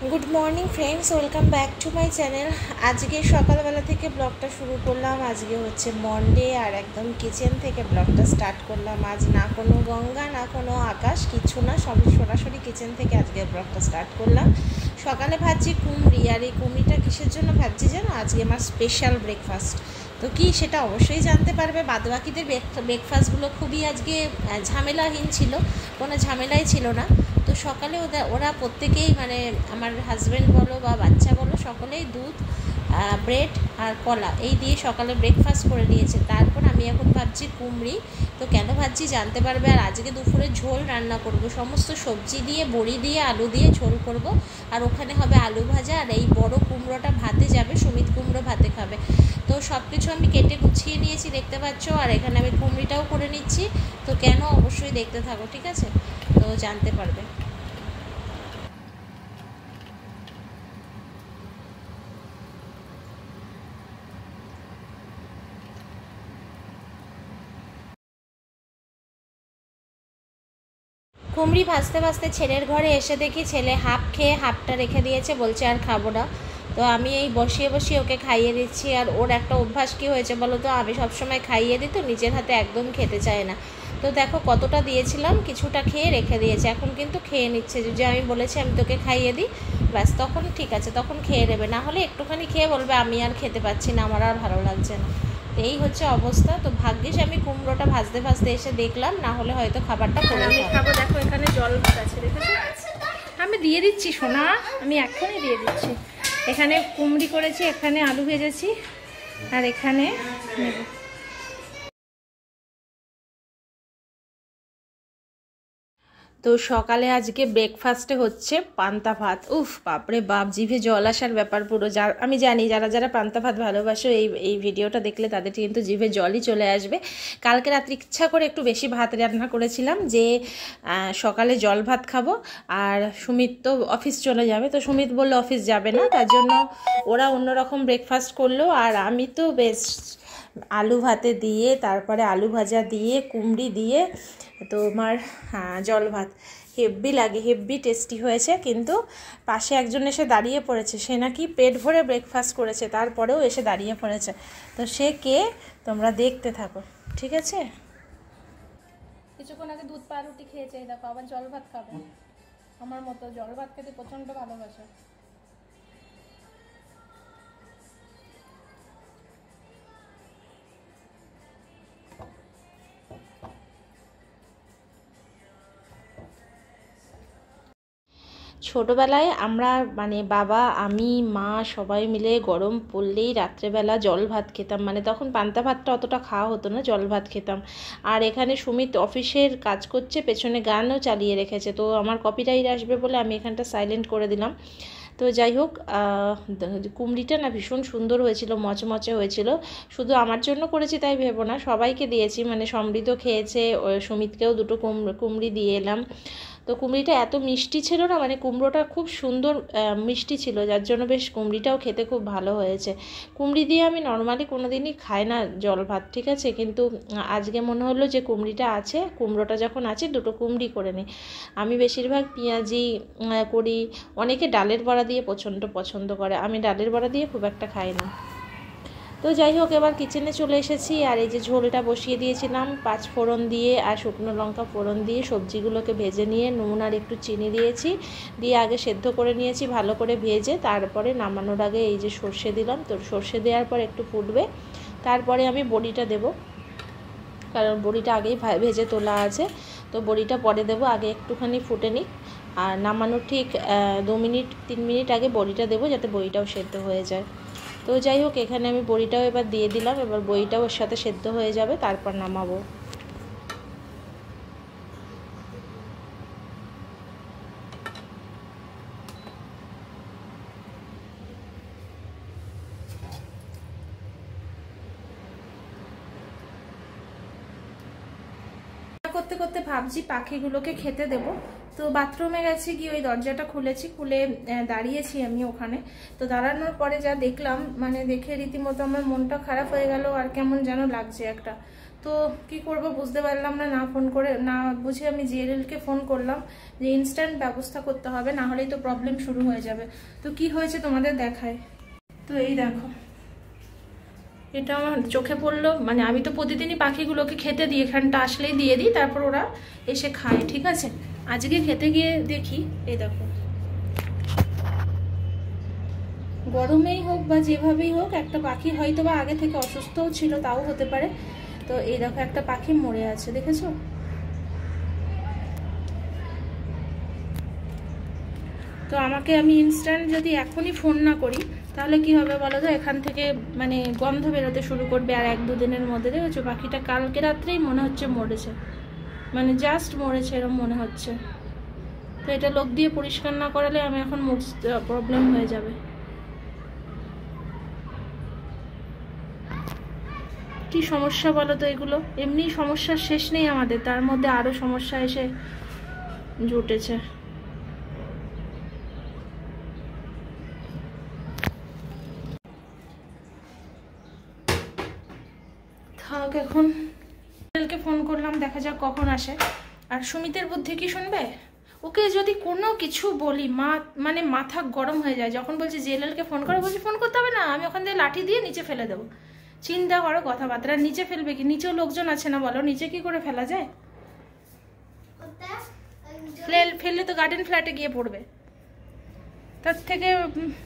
Good morning friends, welcome back to my channel. आज के सकाल बेला থেকে ব্লগটা শুরু করলাম। আজকে হচ্ছে মন্ডে আর একদম কিচেন থেকে ব্লগটা স্টার্ট করলাম। আজ না কোনো গঙ্গা না কোনো আকাশ, কিছু না, সব সরাসরি কিচেন থেকে আজকে ব্লগটা স্টার্ট করলাম। সকালে ভাজছি কুমড়ি, আর এই কুমড়িটা কিসের জন্য ভাজছি জানো? আজকে আমার স্পেশাল ব্রেকফাস্ট। তো কি সেটা অবশ্যই জানতে পারবে। বাদবাকিদের ব্রেকফাস্টগুলো খুবই আজকে ঝামেলাহীন ছিল, কোনো ঝামেলাই ছিল না। তো সকালে ওরা প্রত্যেকেই মানে আমার হাজব্যান্ড বলো বা বাচ্চা বলো সকলেই দুধ, ব্রেড আর কলা এই দিয়ে সকালে ব্রেকফাস্ট করে নিয়েছে। তারপর আমি এখন ভাবছি কুমড়ি। তো কেন ভাবছি জানতে পারবে। আর আজকে দুপুরে ঝোল রান্না করব, সমস্ত সবজি দিয়ে, বড়ি দিয়ে, আলু দিয়ে ঝোল করব। আর ওখানে হবে আলু ভাজা, আর এই বড় কুমড়োটা ভাতে যাবে, সুমিত কুমড়ো ভাতে খাবে। তো সব কিছু আমি কেটে গুছিয়ে নিয়েছি, দেখতে পাচ্ছ। আর এখানে আমি কুমড়িটাও করে নিচ্ছি। তো কেন অবশ্যই দেখতে থাকো, ঠিক আছে? তো জানতে পারবে। কুমড়ি ভাজতে ভাজতে ছেলের ঘরে এসে দেখি ছেলে হাফ খেয়ে হাফটা রেখে দিয়েছে, বলছে আর খাবো না। তো আমি এই বসিয়ে বসিয়ে ওকে খাইয়ে দিচ্ছি। আর ওর একটা অভ্যাস কী হয়েছে বলো তো, আমি সবসময় খাইয়ে দিই তো নিজের হাতে একদম খেতে চায় না। তো দেখো কতটা দিয়েছিলাম, কিছুটা খেয়ে রেখে দিয়েছে। এখন কিন্তু খেয়ে নিচ্ছে, যে আমি বলেছি আমি তোকে খাইয়ে দিই, ব্যাস তখন ঠিক আছে, তখন খেয়ে নেবে। না হলে একটুখানি খেয়ে বলবে আমি আর খেতে পাচ্ছি না, আমার আর ভালো লাগছে না। এই হচ্ছে অবস্থা। তো ভাগ্যিস আমি কুমড়োটা ভাজতে ভাজতে এসে দেখলাম, না হলে হয়তো খাবারটা করে আমি খাবো। দেখো এখানে জল আছে, দেখেছো? আমি দিয়ে দিচ্ছি সোনা, আমি এখনই দিয়ে দিচ্ছি। এখানে কুমড়ি করেছি, এখানে আলু ভেজেছি, আর এখানে নেব। তো সকালে আজকে ব্রেকফাস্টে হচ্ছে পান্তা ভাত। উফ বাপরে বাপ, জিভে জল আসার ব্যাপার পুরো। আমি জানি যারা যারা পান্তা ভাত ভালোবাসো এই ভিডিওটা দেখলে তাদের কিন্তু জিভে জলই চলে আসবে। কালকে রাত্রি ইচ্ছা করে একটু বেশি ভাত রান্না করেছিলাম, যে সকালে জল ভাত খাবো। আর সুমিত তো অফিস চলে যাবে, তো সুমিত বললো অফিস যাবে না, তার জন্য ওরা অন্যরকম ব্রেকফাস্ট করলো। আর আমি তো বেশ আলু ভাতে দিয়ে, তারপরে আলু ভাজা দিয়ে, কুমড়ি দিয়ে তোমার জল ভাত হেব্বি লাগে, হেব্বি টেস্টি হয়েছে। কিন্তু পাশে একজন এসে দাঁড়িয়ে পড়েছে, সে নাকি পেট ভরে ব্রেকফাস্ট করেছে, তারপরেও এসে দাঁড়িয়ে পড়েছে। তো সে কে তোমরা দেখতে থাকো, ঠিক আছে? কিছুক্ষণ আগে দুধ পাউরুটি খেয়েছে, দেখো আবার জল ভাত খাবে। আমার মতো জল ভাত খেতে প্রচণ্ড ভালোবাসে। ছোটোবেলায় আমরা মানে বাবা, আমি, মা সবাই মিলে গরম পড়লেই রাত্রেবেলা জল ভাত খেতাম। মানে তখন পান্তা ভাতটা অতটা খাওয়া হতো না, জল ভাত খেতাম। আর এখানে সুমিত অফিসের কাজ করছে, পেছনে গানও চালিয়ে রেখেছে। তো আমার কপিরাইট আসবে বলে আমি এখানটা সাইলেন্ট করে দিলাম। তো যাই হোক, কুমড়িটা না ভীষণ সুন্দর হয়েছিল, মচমচে হয়েছিল। শুধু আমার জন্য করেছি তাই ভেবো না, সবাইকে দিয়েছি। মানে সমৃদ্ধ খেয়েছে, সুমিতকেও দুটো কুমড়ি দিয়ে এলাম। তো কুমড়িটা এত মিষ্টি ছিল না, মানে কুমড়োটা খুব সুন্দর মিষ্টি ছিল, যার জন্য বেশ কুমড়িটাও খেতে খুব ভালো হয়েছে। কুমড়ি দিয়ে আমি নর্মালি কোনো দিনই খাই না জল ভাত, ঠিক আছে? কিন্তু আজকে মনে হলো যে কুমড়িটা আছে, কুমড়োটা যখন আছে দুটো কুমড়ি করে নিই। আমি বেশিরভাগ পেঁয়াজি করি, অনেকে ডালের বড়া দিয়ে পছন্দ করে, আমি ডালের বড়া দিয়ে খুব একটা খাই না। তো যাই হোক, এবার কিচেনে চলে এসেছি। আর এই যে ঝোলটা বসিয়ে দিয়েছিলাম, 5 ফোড়ন দিয়ে আর শুকনো লঙ্কা ফোড়ন দিয়ে সবজিগুলোকে ভেজে নিয়ে নুন আর একটু চিনি দিয়েছি, দিয়ে আগে সেদ্ধ করে নিয়েছি ভালো করে ভেজে। তারপরে নামানোর আগে এই যে সর্ষে দিলাম। তো সর্ষে দেওয়ার পর একটু ফুটবে, তারপরে আমি বড়িটা দেব, কারণ বড়িটা আগেই ভেজে তোলা আছে। তো বড়িটা পরে দেবো, আগে একটুখানি ফুটে নিক। আর নামানোর ঠিক 2 মিনিট 3 মিনিট আগে বড়িটা দেবো, যাতে বড়িটাও সেদ্ধ হয়ে যায়। তো যাই হোক, এখানে আমি বড়িটাও এবার দিয়ে দিলাম। এবার বড়িটাও ওর সাথে সেদ্ধ হয়ে যাবে, তারপর নামাবো। করতে করতে ভাবছি পাখিগুলোকে খেতে দেব। তো বাথরুমে গেছি, গিয়ে ওই দরজাটা খুলেছি, খুলে দাঁড়িয়েছি আমি ওখানে। তো দাঁড়ানোর পরে যা দেখলাম, মানে দেখে রীতিমতো আমার মনটা খারাপ হয়ে গেল, আর কেমন যেন লাগছে একটা। তো কি করব বুঝতে পারলাম না, না ফোন করে না বুঝে আমি জিএলএলকে ফোন করলাম যে ইনস্ট্যান্ট ব্যবস্থা করতে হবে, না হলেই তো প্রবলেম শুরু হয়ে যাবে। তো কি হয়েছে তোমাদের দেখায়। তো এই দেখো, এটা আমার চোখে পড়লো, মানে আমি তো প্রতিদিনই পাখিগুলোকে খেতে দিই, এখানটা আসলেই দিয়ে দিই, তারপর ওরা এসে খায়, ঠিক আছে। আজকে খেতে গিয়ে দেখি, এই দেখো গরমেই হোক বা যেভাবেই হোক একটা পাখি হয়তো বা আগে থেকে অসুস্থও ছিল, তাও হতে পারে। তো এই দেখো একটা পাখি মরে আছে, দেখেছো? তো আমাকে আমি ইনস্ট্যান্ট যদি এখনই ফোন না করি তাহলে কি হবে বলো তো, এখান থেকে মানে গন্ধ বেরোতে শুরু করবে, আর 1-2 দিনের মধ্যে দেখেছো পাখিটা কালকে রাত্রেই মনে হচ্ছে মরেছে, মানে জাস্ট মরেছে এরকম মনে হচ্ছে। তো এটা লোক দিয়ে পরিষ্কার না করালে আমি এখন প্রবলেম হয়ে যাবে। কি সমস্যা বলো তো এগুলো, এমনি সমস্যার শেষ নেই আমাদের, তার মধ্যে আরো সমস্যা এসে জুটেছে। থাক, এখন ফোন করলাম, দেখা যাক কখন আসে। আর সুমিতের বুদ্ধি কি শুনবে, ওকে যদি কোনো কিছু বলি মানে মাথা গরম হয়ে যায়। যখন বলছি জেএলএলকে ফোন করে, বলছি ফোন করতে হবে না, আমি ওখান থেকে লাঠি দিয়ে নিচে ফেলে দেবো। চিন্তা করো কথাবার্তা, নিচে ফেলবে কি? নিচেও লোকজন আছে না বলো, নিচে কি করে ফেলা যায়? ফেললে তো গার্ডেন ফ্ল্যাটে গিয়ে পড়বে। তার থেকে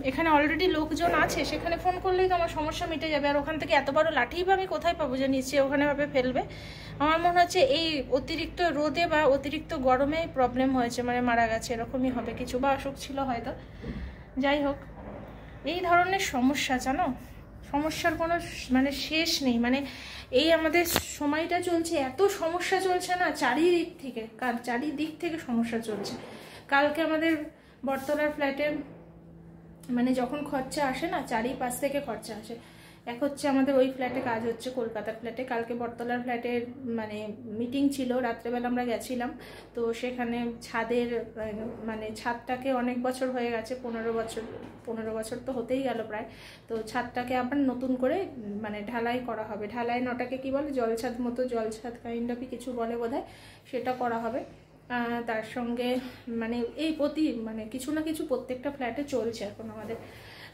এখানে অলরেডি লোকজন আছে, সেখানে ফোন করলেই তো আমার সমস্যা মিটে যাবে। আর ওখান থেকে এত বড় লাঠিই বা আমি কোথায় পাবো যে নিচে ওখানে ভাবে ফেলবে? আমার মনে হচ্ছে এই অতিরিক্ত রোদে বা অতিরিক্ত গরমে প্রবলেম হয়েছে, মানে মারা গেছে, এরকমই হবে কিছু, বা অসুখ ছিল হয়তো। যাই হোক, এই ধরনের সমস্যা জানো, সমস্যার কোনো মানে শেষ নেই। মানে এই আমাদের সময়টা চলছে, এত সমস্যা চলছে না চারিদিক থেকে সমস্যা চলছে। কালকে আমাদের বটতলার ফ্ল্যাটে মানে যখন খরচা আসে না, চারিপাশ থেকে খরচা আসে। এক হচ্ছে আমাদের ওই ফ্ল্যাটে কাজ হচ্ছে, কলকাতার ফ্ল্যাটে। কালকে বটতলার ফ্ল্যাটের মানে মিটিং ছিল, রাত্রেবেলা আমরা গেছিলাম। তো সেখানে ছাদের মানে ছাদটাকে অনেক বছর হয়ে গেছে, 15 বছর তো হতেই গেল প্রায়। তো ছাদটাকে আবার নতুন করে মানে ঢালাই করা হবে। ঢালাই নটাকে কি বলে, জলছাদ মতো, জলছাদ কাইন্ড অফ কিছু বলে বোধহয়, সেটা করা হবে। তার সঙ্গে মানে এই মানে কিছু না কিছু প্রত্যেকটা ফ্ল্যাটে চলছে এখন আমাদের।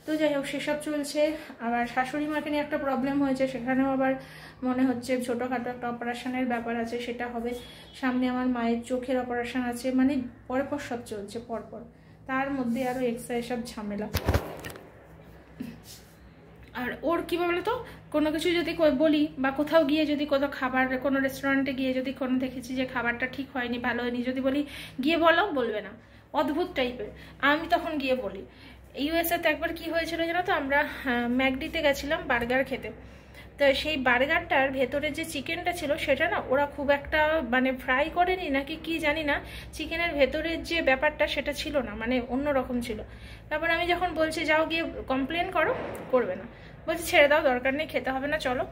তো যাই হোক, সেসব চলছে। আবার শাশুড়ি মাকে নিয়ে একটা প্রবলেম হয়েছে, সেখানেও আবার মনে হচ্ছে ছোটোখাটো একটা অপারেশনের ব্যাপার আছে, সেটা হবে। সামনে আমার মায়ের চোখের অপারেশন আছে, মানে পরপর সব চলছে পরপর, তার মধ্যে আরও এক্সট্রা এসব ঝামেলা। আর ওর কী বলো তো, কোনো কিছু যদি বলি বা কোথাও গিয়ে যদি কোথাও খাবার, কোনো রেস্টুরেন্টে গিয়ে যদি কোনো দেখেছি যে খাবারটা ঠিক হয়নি, ভালো হয়নি, যদি বলি গিয়ে বলবে না, অদ্ভুত টাইপের। আমি তখন গিয়ে বলি। ইউএসএতে একবার কি হয়েছিল জানো তো, আমরা ম্যাকডিতে গেছিলাম বার্গার খেতে। তো সেই বার্গারটার ভেতরে যে চিকেনটা ছিল সেটা না ওরা খুব একটা মানে ফ্রাই করেনি নাকি কি জানি না, চিকেনের ভেতরের যে ব্যাপারটা সেটা ছিল না, মানে অন্য রকম ছিল। তারপর আমি যখন বলছি যাও গিয়ে কমপ্লেন করবে না, বলছি ছেড়ে দাও, দরকার নেই, খেতে হবে না, চলো।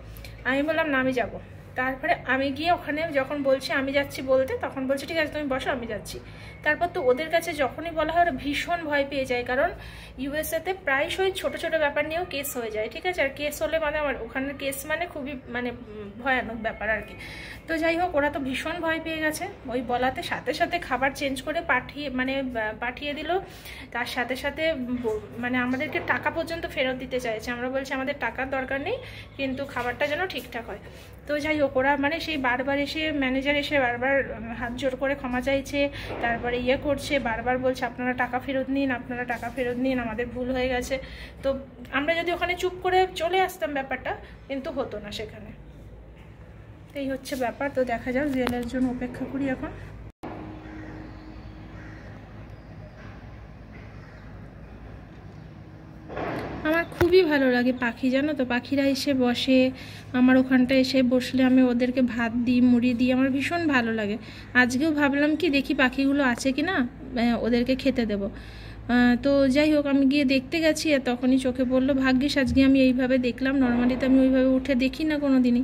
আমি বললাম না আমি যাবো। তারপরে আমি গিয়ে ওখানে যখন বলছি আমি যাচ্ছি বলতে, তখন বলছি ঠিক আছে তুমি বসো আমি যাচ্ছি। তারপর তো ওদের কাছে যখনই বলা হয় ওরা ভীষণ ভয় পেয়ে যায়, কারণ ইউএসএতে প্রায়শই ছোট ছোট ব্যাপার নিয়েও কেস হয়ে যায়, ঠিক আছে। আর কেস হলে মানে আমার ওখানের কেস মানে খুবই মানে ভয়ানক ব্যাপার আর কি। তো যাই হোক, ওরা তো ভীষণ ভয় পেয়ে গেছে, ওই বলাতে সাথে সাথে খাবার চেঞ্জ করে পাঠিয়ে দিল। তার সাথে সাথে মানে আমাদেরকে টাকা পর্যন্ত ফেরত দিতে চাইছে। আমরা বলছি আমাদের টাকার দরকার নেই, কিন্তু খাবারটা যেন ঠিকঠাক হয়। তো যাই হোক, ওরা মানে সেই বারবার এসে ম্যানেজার এসে বারবার হাত জোর করে ক্ষমা চাইছে, তারপরে করছে, বারবার বলছে আপনারা টাকা ফেরত নিন, আপনারা টাকা ফেরত নিন, আমাদের ভুল হয়ে গেছে। তো আমরা যদি ওখানে চুপ করে চলে আসতাম ব্যাপারটা কিন্তু হতো না সেখানে। এই হচ্ছে ব্যাপার। তো দেখা যাক, জেলের জন্য অপেক্ষা করি এখন। আমার খুবই ভালো লাগে পাখি, জানো তো, পাখিরা এসে বসে আমার ওখানটা, এসে বসলে আমি ওদেরকে ভাত দিই, মুড়ি দিই, আমার ভীষণ ভালো লাগে। আজকেও ভাবলাম কি দেখি পাখিগুলো আছে কি না, ওদেরকে খেতে দেব। তো যাই হোক, আমি গিয়ে দেখতে গেছি, আর তখনই চোখে পড়লো। ভাগ্যিস আজকে আমি এইভাবে দেখলাম, নর্মালি তো আমি ওইভাবে উঠে দেখি না কোনো দিনই।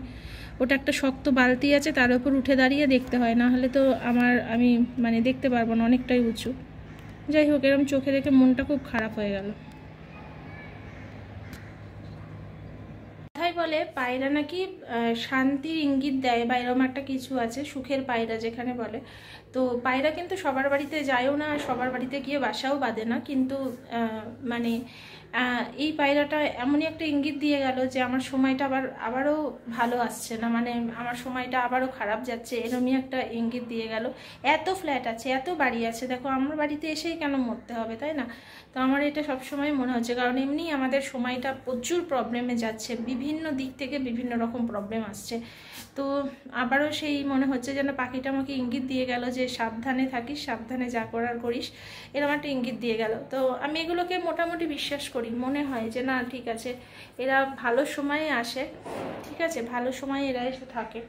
ওটা একটা শক্ত বালতি আছে, তার উপর উঠে দাঁড়িয়ে দেখতে হয়, না হলে তো আমি মানে দেখতে পারবো না, অনেকটাই উঁচু। যাই হোক, এরকম চোখে দেখে মনটা খুব খারাপ হয়ে গেল। কোথায় বলে পায়রা নাকি শান্তির ইঙ্গিত দেয় বা এরকম একটা কিছু আছে, সুখের পায়রা যেখানে বলে। তো পায়রা কিন্তু সবার বাড়িতে যায়ও না, সবার বাড়িতে গিয়ে বাসাও বাঁধে না, কিন্তু মানে এই পায়রাটা এমনই একটা ইঙ্গিত দিয়ে গেল যে আমার সময়টা আবারও ভালো আসছে না, মানে আমার সময়টা আবারও খারাপ যাচ্ছে, এরকমই একটা ইঙ্গিত দিয়ে গেল। এত ফ্ল্যাট আছে, এত বাড়ি আছে, দেখো আমার বাড়িতে এসেই কেন মরতে হবে, তাই না? তো আমার এটা সবসময় মনে হচ্ছে, কারণ এমনি আমাদের সময়টা প্রচুর প্রবলেমে যাচ্ছে, বিভিন্ন দিক থেকে বিভিন্ন রকম প্রবলেম আসছে। তো আবারও সেই মনে হচ্ছে যেন পাখিটা আমাকে ইঙ্গিত দিয়ে গেল যে সাবধানে থাকিস, সাবধানে যা করার করিস, এরকম একটা ইঙ্গিত দিয়ে গেল। তো আমি এগুলোকে মোটামুটি বিশ্বাস করি, মনে হয় যে না ঠিক আছে, এরা ভালো সময়ে আসে, ঠিক আছে, ভালো সময়ে এরা এসে থাকে।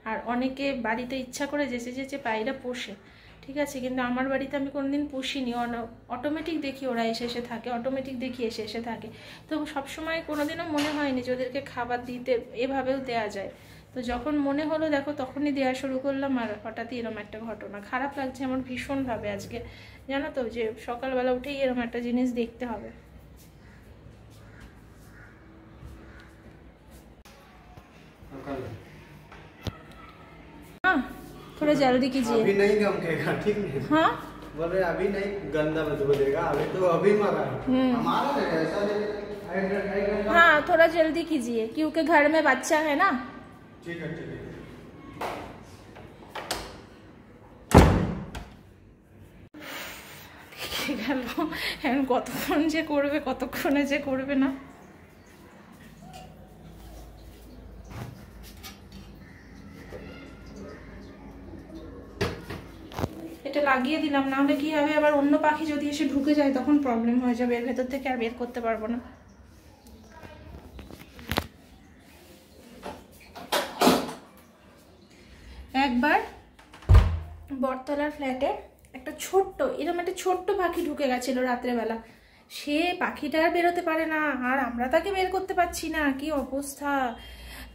আর অনেকে বাড়িতে ইচ্ছা করে যেচে যেচে পায়রা পোষে, ঠিক আছে, কিন্তু আমার বাড়িতে আমি কোনোদিন পুষিনি, অটোমেটিক দেখি ওরা এসে এসে থাকে, অটোমেটিক দেখি এসে এসে থাকে। তো সবসময় কোনোদিনও মনে হয়নি যে ওদেরকে খাবার দিতে এভাবেও দেওয়া যায়। তো যখন মনে হলো দেখো তখনই দেওয়া শুরু করলাম, আর হঠাৎই এরকম একটা ঘটনা। খারাপ লাগছে আমার ভীষণভাবে আজকে, জানো তো, যে সকালবেলা উঠেই এরকম একটা জিনিস দেখতে হবে। हाँ थोड़ा जल्दी कीजिए। अभी नहीं गम कहेगा, ठीक है? हाँ बोल रहे अभी नहीं गंदा मत बोलेगा, अभी तो अभी मरा हमारा नहीं, ऐसा नहीं। हाँ थोड़ा जल्दी कीजिए क्योंकि घर में बच्चा है ना। ठीक है ठीक है। গেল এখন কতক্ষণ যে করবে, কতক্ষণে যে করবে না। এটা লাগিয়ে দিলাম, না হলে কি হবে, আবার অন্য পাখি যদি এসে ঢুকে যায় তখন প্রবলেম হয়ে যাবে, এর ভেতর থেকে আর বের করতে পারবো না। একবার বটতলার ফ্ল্যাটে একটা ছোট্ট এরকম একটা ছোট্ট পাখি ঢুকে গেছিল রাত্রেবেলা, সে পাখিটা আর বেরোতে পারে না, আর আমরা তাকে বের করতে পারছি না, কি অবস্থা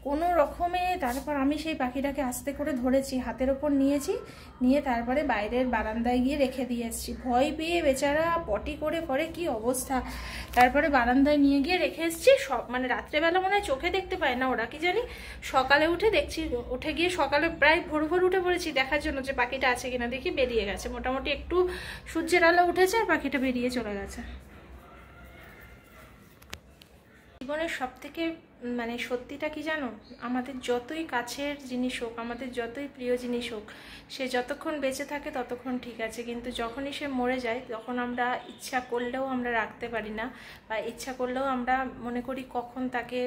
কোনো রকমে। তারপর আমি সেই পাখিটাকে আস্তে করে ধরেছি, হাতের ওপর নিয়েছি, নিয়ে তারপরে বাইরের বারান্দায় গিয়ে রেখে দিয়ে এসেছি। ভয় পেয়ে বেচারা পটি করে পরে কি অবস্থা, তারপরে বারান্দায় নিয়ে গিয়ে রেখে এসেছি। সব মানে রাত্রেবেলা মনে হয় চোখে দেখতে পায় না ওরা, কি জানি, সকালে উঠে দেখছি, উঠে গিয়ে সকালে প্রায় ভোর ভোর উঠে পড়েছি দেখার জন্য যে পাখিটা আছে কিনা, দেখি বেরিয়ে গেছে, মোটামুটি একটু সূর্যের আলো উঠেছে আর পাখিটা বেরিয়ে চলে গেছে। জীবনের সব থেকে মানে সত্যিটা কি জানো, আমাদের যতই কাছের জিনিস হোক, আমাদের যতই প্রিয় জিনিস হোক, সে যতক্ষণ বেঁচে থাকে ততক্ষণ ঠিক আছে, কিন্তু যখনই সে মরে যায় তখন আমরা ইচ্ছা করলেও আমরা রাখতে পারি না, বা ইচ্ছা করলেও আমরা মনে করি কখন তাকে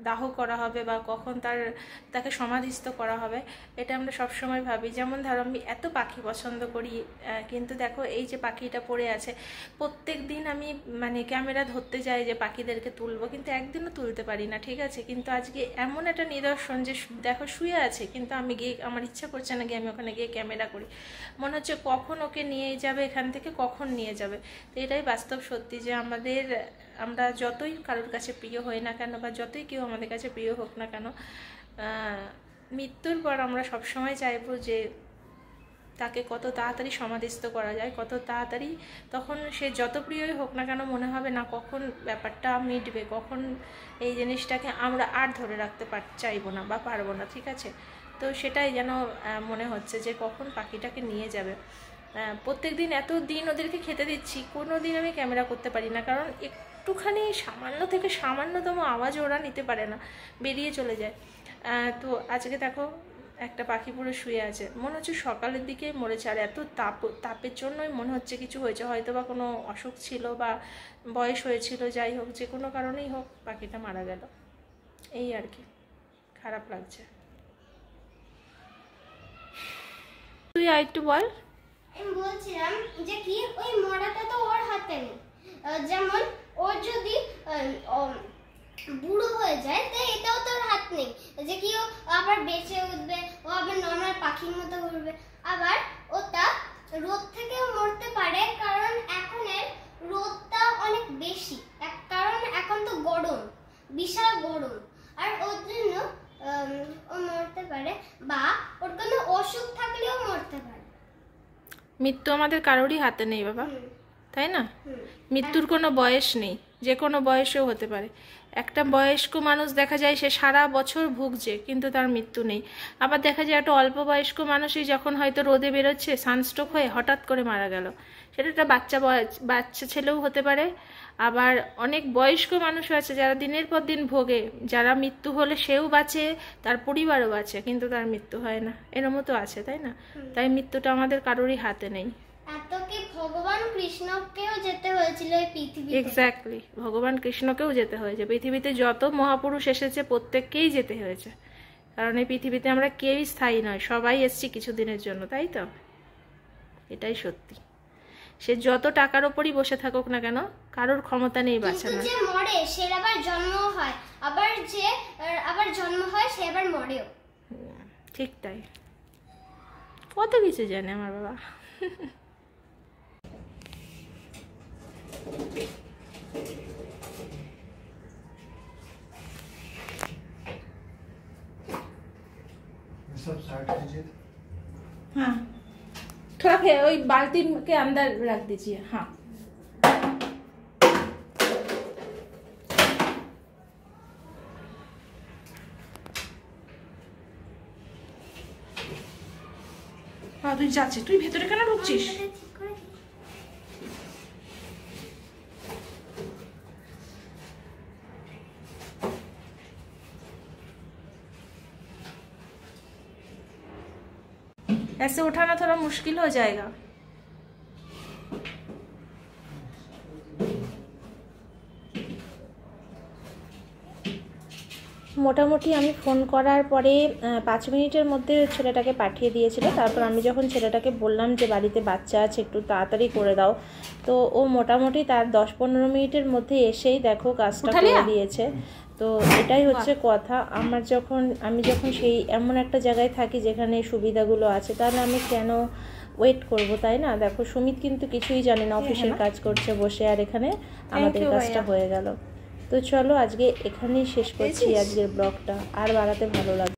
দাহ করা হবে বা কখন তাকে সমাধিস্থ করা হবে, এটা আমরা সবসময় ভাবি। যেমন ধরো আমি এত পাখি পছন্দ করি, কিন্তু দেখো এই যে পাখিটা পড়ে আছে, প্রত্যেক দিন আমি মানে ক্যামেরা ধরতে যাই যে পাখিদেরকে তুলবো, কিন্তু একদিনও তুলতে পারি না, ঠিক আছে, কিন্তু আজকে এমন একটা নিদর্শন যে দেখো শুয়ে আছে, কিন্তু আমি গিয়ে আমার ইচ্ছা করছে না গিয়ে আমি ওখানে গিয়ে ক্যামেরা করি, মনে হচ্ছে কখন ওকে নিয়ে যাবে এখান থেকে, কখন নিয়ে যাবে। তো এটাই বাস্তব সত্যি যে আমরা যতই কারোর কাছে প্রিয় হই না কেন, বা যতই কেউ আমাদের কাছে প্রিয় হোক না কেন, মৃত্যুর পর আমরা সবসময় চাইবো যে তাকে কত তাড়াতাড়ি সমাধিস্থ করা যায়, কত তাড়াতাড়ি, তখন সে যত প্রিয়ই হোক না কেন মনে হবে না কখন ব্যাপারটা মিটবে, কখন এই জিনিসটাকে আমরা আর ধরে রাখতে চাইবো না বা পারবো না, ঠিক আছে। তো সেটাই যেন মনে হচ্ছে যে কখন পাখিটাকে নিয়ে যাবে। প্রত্যেক দিন এত দিন ওদেরকে খেতে দিচ্ছি, কোনো দিন আমি ক্যামেরা করতে পারি না, কারণ একটুখানি সামান্য থেকে সামান্যতম আওয়াজ ওরা নিতে পারে না, বেরিয়ে চলে যায়। তো আজকে দেখো একটা পাখি পুরো শুয়ে আছে, মনে হচ্ছে সকালের দিকে মরেছে, আর এত তাপের জন্যই মনে হচ্ছে কিছু হয়েছে, হয়তো বা কোনো অসুখ ছিল বা বয়স হয়েছিল, যাই হোক যে কোনো কারণেই হোক পাখিটা মারা গেল, এই আর কি, খারাপ লাগছে। তুই আর একটু বল। আমি বলছিলাম যে কি ওই মরাটা তো ওর হাতে নেই, যেমন ওর যদি বুড়ো হয়ে যায় তো এটাও তোর হাত নেই যে কি ও আবার বেঁচে উঠবে, ও আবার নর্মাল পাখির মতো উড়বে, আবার ওটা রোদ থেকেও মরতে পারে, কারণ এখনের রোদটা অনেক বেশি, কারণ এখন তো গরম, বিশাল গরম, আর ওর জন্য ও মরতে পারে, বা ওর কোনো অসুখ থাকলেও মরতে পারে। মৃত্যু আমাদের কারোরই হাতে নেই বাবা, তাই না? মৃত্যুর কোনো বয়স নেই, যে কোনো বয়সেও হতে পারে। একটা বয়স্ক মানুষ দেখা যায় সে সারা বছর ভুগছে কিন্তু তার মৃত্যু নেই। আবার দেখা যায় একটা অল্প বয়স্ক মানুষই যখন হয়তো রোদে বেরোচ্ছে সানস্ট্রোক হয়ে হঠাৎ করে মারা গেল, সেটা একটা বাচ্চা ছেলেও হতে পারে। আবার অনেক বয়স্ক মানুষও আছে যারা দিনের পর দিন ভোগে, যারা মৃত্যু হলে সেও বাঁচে, তার পরিবারও বাঁচে, কিন্তু তার মৃত্যু হয় না, এরমও তো আছে, তাই না? তাই মৃত্যুটা আমাদের কারোরই হাতে নেই। এত কি ভগবান কৃষ্ণকেও যেতে হয়েছিল এই পৃথিবীতে। এক্স্যাক্টলি, ভগবান কৃষ্ণকেও যেতে হয়েছে। পৃথিবীতে যত মহাপুরুষ এসেছে প্রত্যেককেই যেতে হয়েছে, কারণ এই পৃথিবীতে আমরা কেউই স্থায়ী নয়, সবাই এসছি কিছুদিনের জন্য, তাই তো? এটাই সত্যি। সে যত টাকার ওপরই বসে থাকুক না কেন, কারোর ক্ষমতা নেই বাঁচানোর। যে মরে সে আবার জন্ম হয়, আবার জন্ম হয় সে আবার মরেও। ঠিক তাই, কত কিছু জানে আমার বাবা। सब साइड कीजिए। हाँ, थोड़ा फिर वही बाल्टी के अंदर रख दीजिए। हाँ, हाँ তুই যাচ্ছিস, তুই ভেতরে কেন ঢুকছিস? ऐसे उठाना थोड़ा मुश्किल हो जाएगा। মোটামুটি আমি ফোন করার পরে 5 মিনিটের মধ্যে ছেলেটাকে পাঠিয়ে দিয়েছিল। তারপর আমি যখন ছেলেটাকে বললাম যে বাড়িতে বাচ্চা আছে একটু তাড়াতাড়ি করে দাও, তো ও মোটামুটি তার 10-15 মিনিটের মধ্যে এসেই দেখো কাজটা করে দিয়েছে। তো এটাই হচ্ছে কথা, আমি যখন সেই এমন একটা জায়গায় থাকি যেখানে সুবিধাগুলো আছে, তাহলে আমি কেন ওয়েট করব, তাই না? দেখো সুমিত কিন্তু কিছুই জানে না, অফিসের কাজ করছে বসে, আর এখানে আমাদের কাজটা হয়ে গেল। তো চলো আজকে এখানেই শেষ করছি আজকের ব্লগটা, আর বাড়াতে ভালো লাগবে।